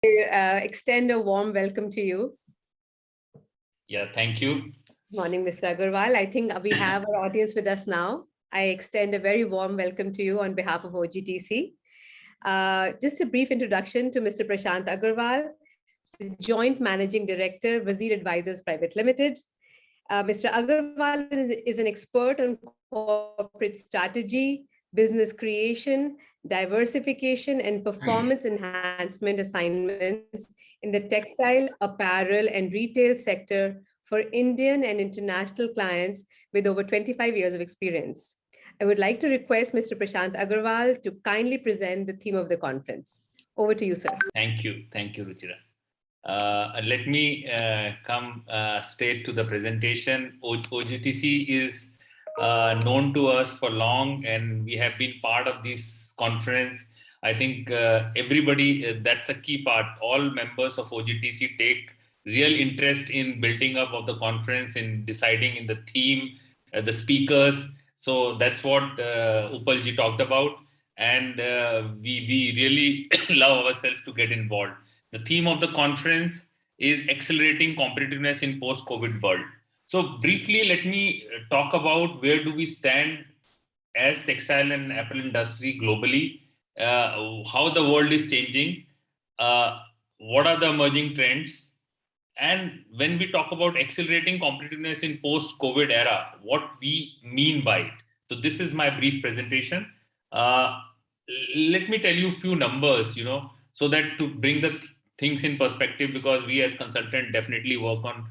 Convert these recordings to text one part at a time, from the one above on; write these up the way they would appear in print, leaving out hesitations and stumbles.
Extend a warm welcome to you. Yeah, thank you. Morning, Mr. Agarwal. I think we have our audience with us now. I extend a very warm welcome to you on behalf of OGTC. Just a brief introduction to Mr. Prashant Agarwal, the Joint Managing Director, Wazir Advisors Private Limited. Mr. Agarwal is an expert on corporate strategy, business creation, diversification, and performance enhancement assignments in the textile, apparel, and retail sector for Indian and international clients with over 25 years of experience. I would like to request Mr. Prashant Agarwal to kindly present the theme of the conference. Over to you, sir. Thank you. Thank you, Ruchira. Let me come straight to the presentation. OGTC is known to us for long, and we have been part of this conference. I think everybody, that's a key part. All members of OGTC take real interest in building up of the conference, in deciding in the theme, the speakers. So that's what Upalji talked about. And we really love ourselves to get involved. The theme of the conference is accelerating competitiveness in post-COVID world. So briefly, let me talk about where do we stand as textile and apparel industry globally, how the world is changing, what are the emerging trends, and when we talk about accelerating competitiveness in post-COVID era, what we mean by it. So this is my brief presentation. Let me tell you a few numbers, so that to bring the things in perspective, because we as consultant definitely work on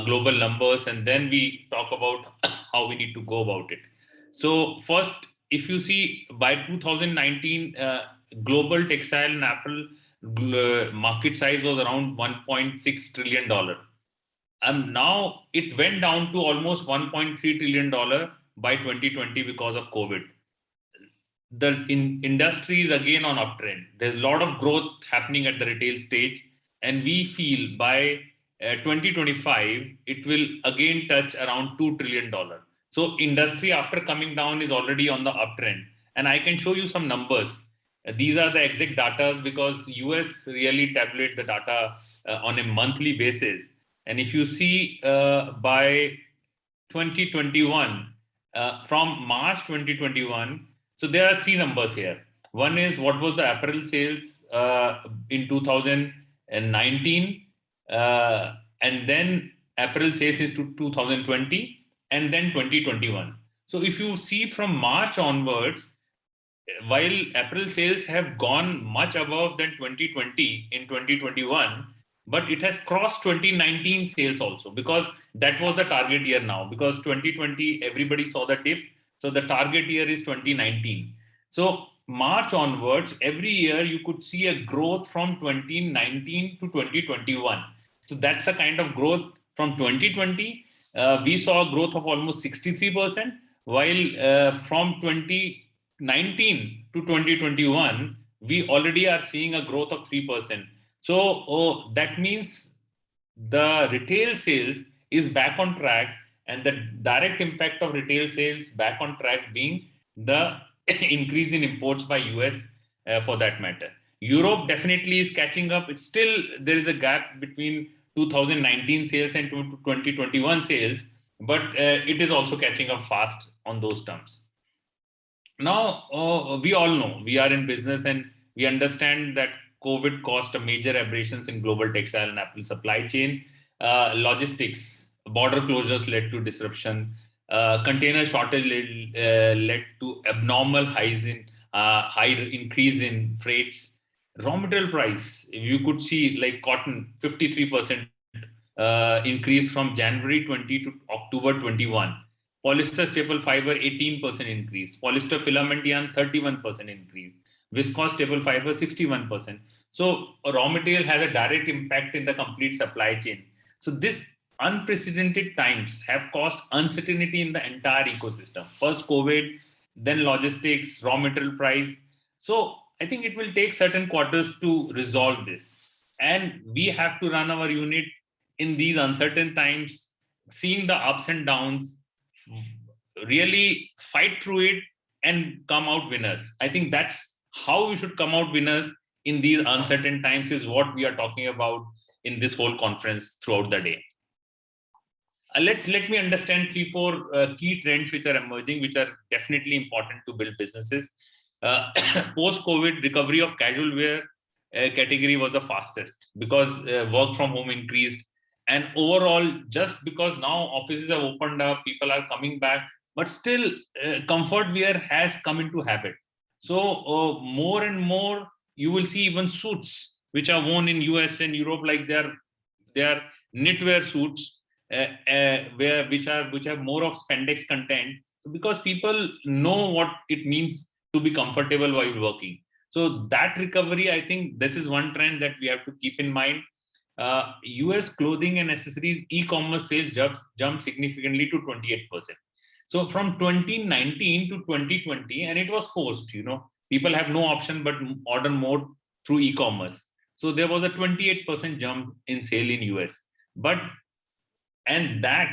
global numbers, and then we talk about how we need to go about it. So first, if you see by 2019, global textile and apparel market size was around $1.6 trillion. Now it went down to almost $1.3 trillion by 2020 because of COVID. The industry is again on uptrend. There's a lot of growth happening at the retail stage, and we feel by 2025 it will again touch around $2 trillion. So industry, after coming down, is already on the uptrend, and I can show you some numbers. These are the exact data because US really tabulate the data on a monthly basis. And if you see by 2021, from March 2021, so there are three numbers here. One is what was the apparel sales in 2019, and then apparel sales is to 2020, and then 2021. So if you see from March onwards, while apparel sales have gone much above than 2020 in 2021, but it has crossed 2019 sales also, because that was the target year now, because 2020 everybody saw the dip. So the target year is 2019. So March onwards, every year you could see a growth from 2019 to 2021. So that's a kind of growth. From 2020, we saw a growth of almost 63%, while from 2019 to 2021, we already are seeing a growth of 3%. So that means the retail sales is back on track, and the direct impact of retail sales back on track being the increase in imports by US for that matter. Europe definitely is catching up. It's still, there is a gap between 2019 sales and 2021 sales, but it is also catching up fast on those terms. Now, we all know, we are in business and we understand that COVID caused a major aberrations in global textile and apparel supply chain. Logistics, border closures led to disruption. Container shortage led to abnormal high increase in freights. Raw material price, you could see like cotton, 53% increase from January 20 to October 21. Polyester staple fiber, 18% increase. Polyester filament yarn, 31% increase. Viscose staple fiber, 61%. So raw material has a direct impact in the complete supply chain. So this unprecedented times have caused uncertainty in the entire ecosystem. First COVID, then logistics, raw material price. So I think it will take certain quarters to resolve this. And we have to run our unit in these uncertain times, seeing the ups and downs, really fight through it and come out winners. I think that's how we should come out winners in these uncertain times is what we are talking about in this whole conference throughout the day. Let me understand 3-4 key trends which are emerging, which are definitely important to build businesses. Post-COVID, recovery of casual wear category was the fastest because work from home increased, and overall, just because now offices have opened up, people are coming back, but still comfort wear has come into habit. So more and more you will see even suits which are worn in US and Europe, like they are knitwear suits, which have more of spandex content. So because people know what it means to be comfortable while working. So that recovery, I think this is one trend that we have to keep in mind. US clothing and accessories e-commerce sales jumped significantly to 28%. So from 2019 to 2020, and it was forced, people have no option but order more through e-commerce. So there was a 28% jump in sale in US. And that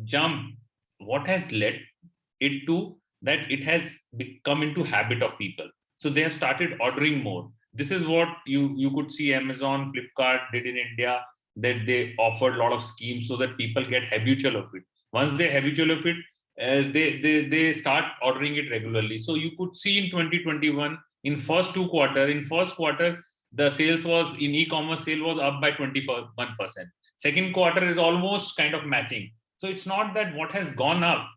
jump, what has led it to that it has become into habit of people. So they have started ordering more. This is what you could see Amazon, Flipkart did in India, that they offered a lot of schemes so that people get habitual of it. Once they're habitual of it, they start ordering it regularly. So you could see in 2021, in first quarter, the sales was in e-commerce sale was up by 21%. Second quarter is almost kind of matching. So it's not that what has gone up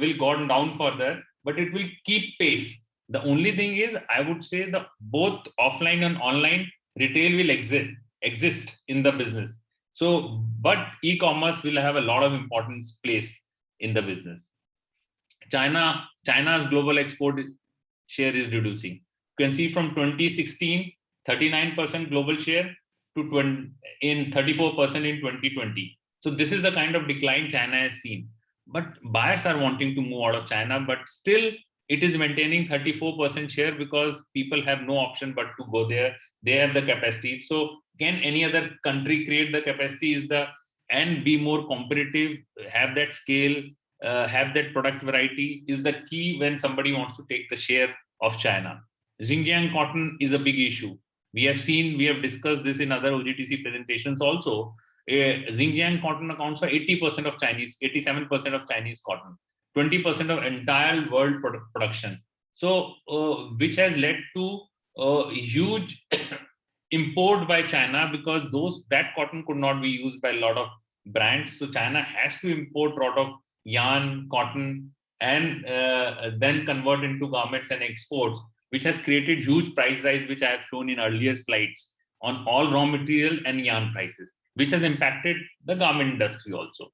will go down further, but it will keep pace. The only thing is, I would say that both offline and online retail will exist in the business. So, but e-commerce will have a lot of importance place in the business. China's global export share is reducing. You can see from 2016, 39% global share to 34% in 2020. So this is the kind of decline China has seen. But buyers are wanting to move out of China, but still it is maintaining 34% share because people have no option but to go there. They have the capacity. So can any other country create the capacity and be more competitive, have that scale, have that product variety is the key when somebody wants to take the share of China. Xinjiang cotton is a big issue. We have discussed this in other OGTC presentations also. Xinjiang cotton accounts for 80% of 87% of Chinese cotton, 20% of entire world production. So, which has led to huge import by China because that cotton could not be used by a lot of brands. So China has to import a lot of yarn, cotton, and then convert into garments and exports, which has created huge price rise, which I have shown in earlier slides on all raw material and yarn prices, which has impacted the garment industry also.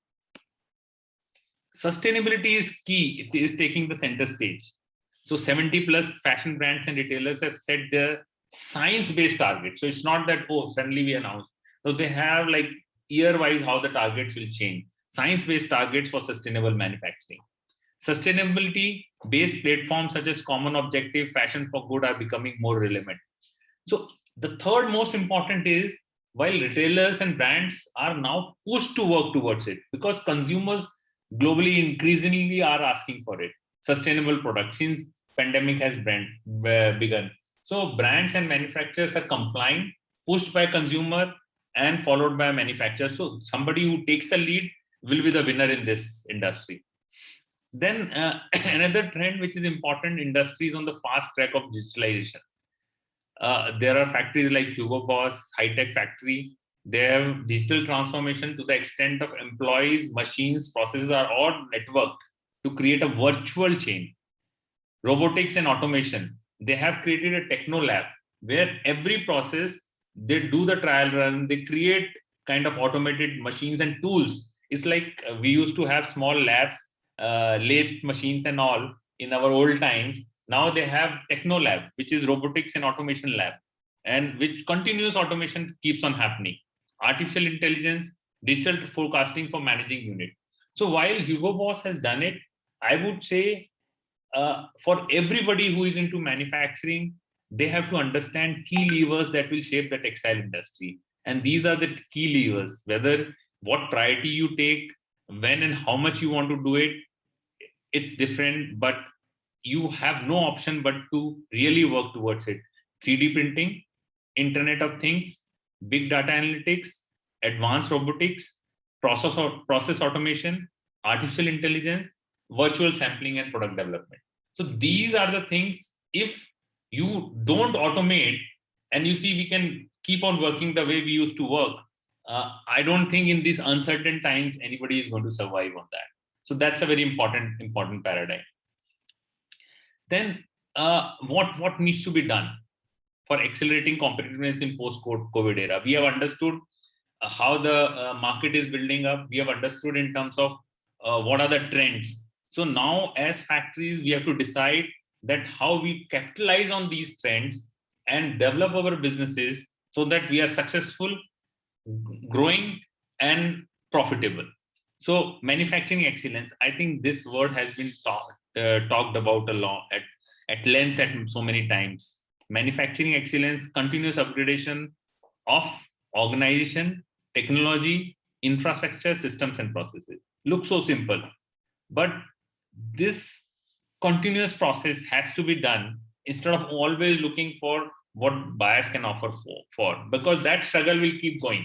Sustainability is key. It is taking the center stage. So 70 plus fashion brands and retailers have set their science-based targets. So it's not that, suddenly we announced. So they have like year-wise how the targets will change. Science-based targets for sustainable manufacturing. Sustainability-based platforms such as Common Objective, Fashion for Good are becoming more relevant. So the third most important is, while retailers and brands are now pushed to work towards it because consumers globally increasingly are asking for it. Sustainable products since pandemic has begun. So brands and manufacturers are complying, pushed by consumer and followed by manufacturers. So somebody who takes the lead will be the winner in this industry. Then another trend which is important, industries on the fast track of digitalization. There are factories like Hugo Boss, High Tech Factory. They have digital transformation to the extent of employees, machines, processes are all networked to create a virtual chain. Robotics and automation. They have created a techno lab where every process they do the trial run, they create kind of automated machines and tools. It's like we used to have small labs, lathe machines and all in our old times. Now they have techno lab, which is robotics and automation lab, and which continuous automation keeps on happening. Artificial intelligence, digital forecasting for managing unit. So while Hugo Boss has done it, I would say for everybody who is into manufacturing, they have to understand key levers that will shape the textile industry. And these are the key levers, whether what priority you take, when and how much you want to do it, it's different, but you have no option but to really work towards it. 3D printing, Internet of Things, big data analytics, advanced robotics, process automation, artificial intelligence, virtual sampling, and product development. So these are the things. If you don't automate, and you see we can keep on working the way we used to work, I don't think in these uncertain times anybody is going to survive on that. So that's a very important paradigm. Then what needs to be done for accelerating competitiveness in post-COVID era? We have understood how the market is building up. We have understood in terms of what are the trends. So now as factories, we have to decide that how we capitalize on these trends and develop our businesses so that we are successful, growing, and profitable. So manufacturing excellence, I think this word has been talked about a lot at length at so many times. Manufacturing excellence, continuous upgradation of organization, technology, infrastructure, systems, and processes. Looks so simple, but this continuous process has to be done instead of always looking for what buyers can offer for, because that struggle will keep going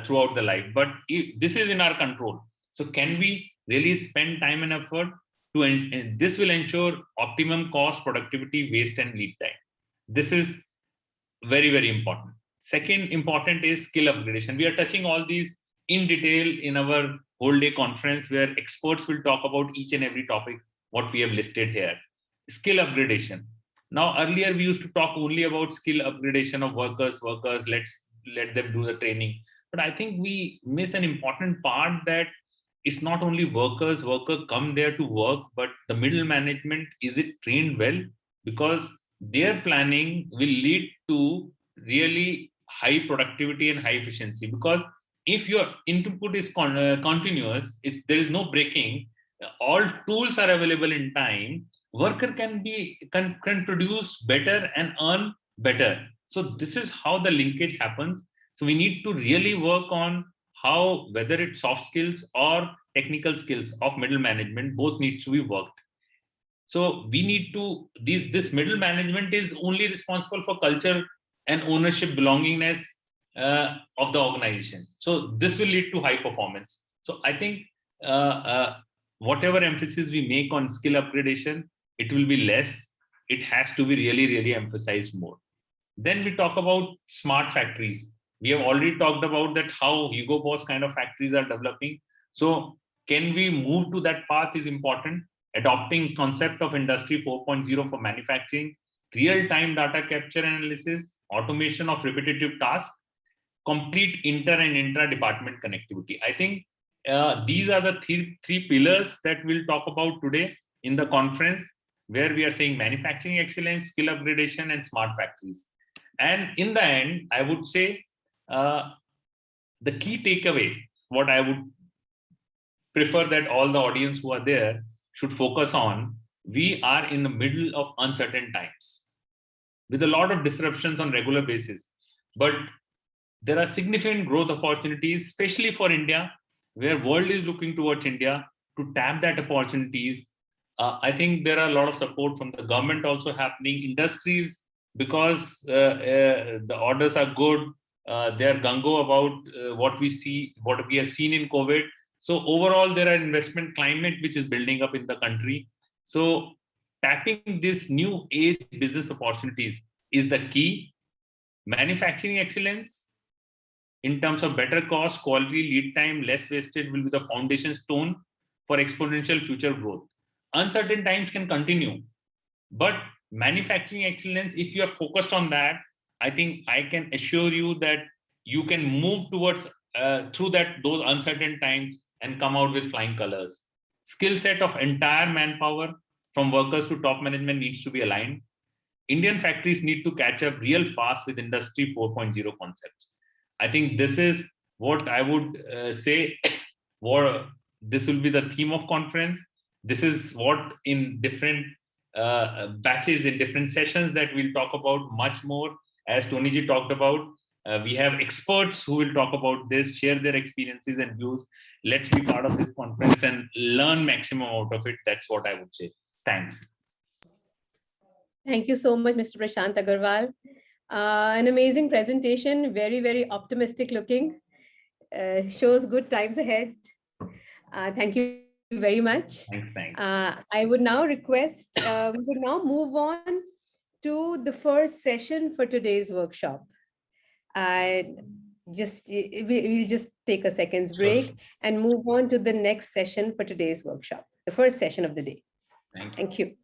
throughout the life. But this is in our control. So can we really spend time and effort to, this will ensure optimum cost, productivity, waste, and lead time. This is very, very important. Second important is skill upgradation. We are touching all these in detail in our whole day conference, where experts will talk about each and every topic, what we have listed here. Skill upgradation. Now, earlier we used to talk only about skill upgradation of workers, let's let them do the training. But I think we miss an important part, that it's not only workers come there to work, but the middle management, is it trained well? Because their planning will lead to really high productivity and high efficiency. Because if your input is continuous, there is no breaking, all tools are available in time, worker can produce better and earn better. So this is how the linkage happens. So we need to really work on how, whether it's soft skills or technical skills of middle management, both need to be worked. So we need to, this middle management is only responsible for culture and ownership, belongingness of the organization. So this will lead to high performance. So I think whatever emphasis we make on skill upgradation, it will be less. It has to be really, really emphasized more. Then we talk about smart factories. We have already talked about that, how Hugo Boss kind of factories are developing. So can we move to that path is important. Adopting concept of Industry 4.0 for manufacturing, real-time data capture analysis, automation of repetitive tasks, complete inter and intra-department connectivity. I think these are the three pillars that we'll talk about today in the conference, where we are saying manufacturing excellence, skill upgradation, and smart factories. And in the end, I would say the key takeaway, what I would prefer that all the audience who are there should focus on, we are in the middle of uncertain times with a lot of disruptions on regular basis. But there are significant growth opportunities, especially for India, where world is looking towards India to tap that opportunities. I think there are a lot of support from the government also happening. Industries, because the orders are good, they are gung-ho about what we have seen in COVID. So overall, there are investment climate which is building up in the country. So tapping this new age business opportunities is the key. Manufacturing excellence in terms of better cost, quality, lead time, less wastage will be the foundation stone for exponential future growth. Uncertain times can continue, but manufacturing excellence, if you are focused on that, I think I can assure you that you can move towards through those uncertain times and come out with flying colors. Skill set of entire manpower, from workers to top management, needs to be aligned. Indian factories need to catch up real fast with Industry 4.0 concepts. I think this is what I would say. This will be the theme of conference. This is what in different batches, in different sessions, that we'll talk about much more. As Tony ji talked about, we have experts who will talk about this, share their experiences and views. Let's be part of this conference and learn maximum out of it. That's what I would say. Thanks. Thank you so much, Mr. Prashant Agarwal. An amazing presentation, very, very optimistic looking, shows good times ahead. Thank you very much. Thanks. I would now request, we would now move on to the first session for today's workshop. We'll just take a second's break and move on to the next session for today's workshop, the first session of the day. Thank you. Thank you.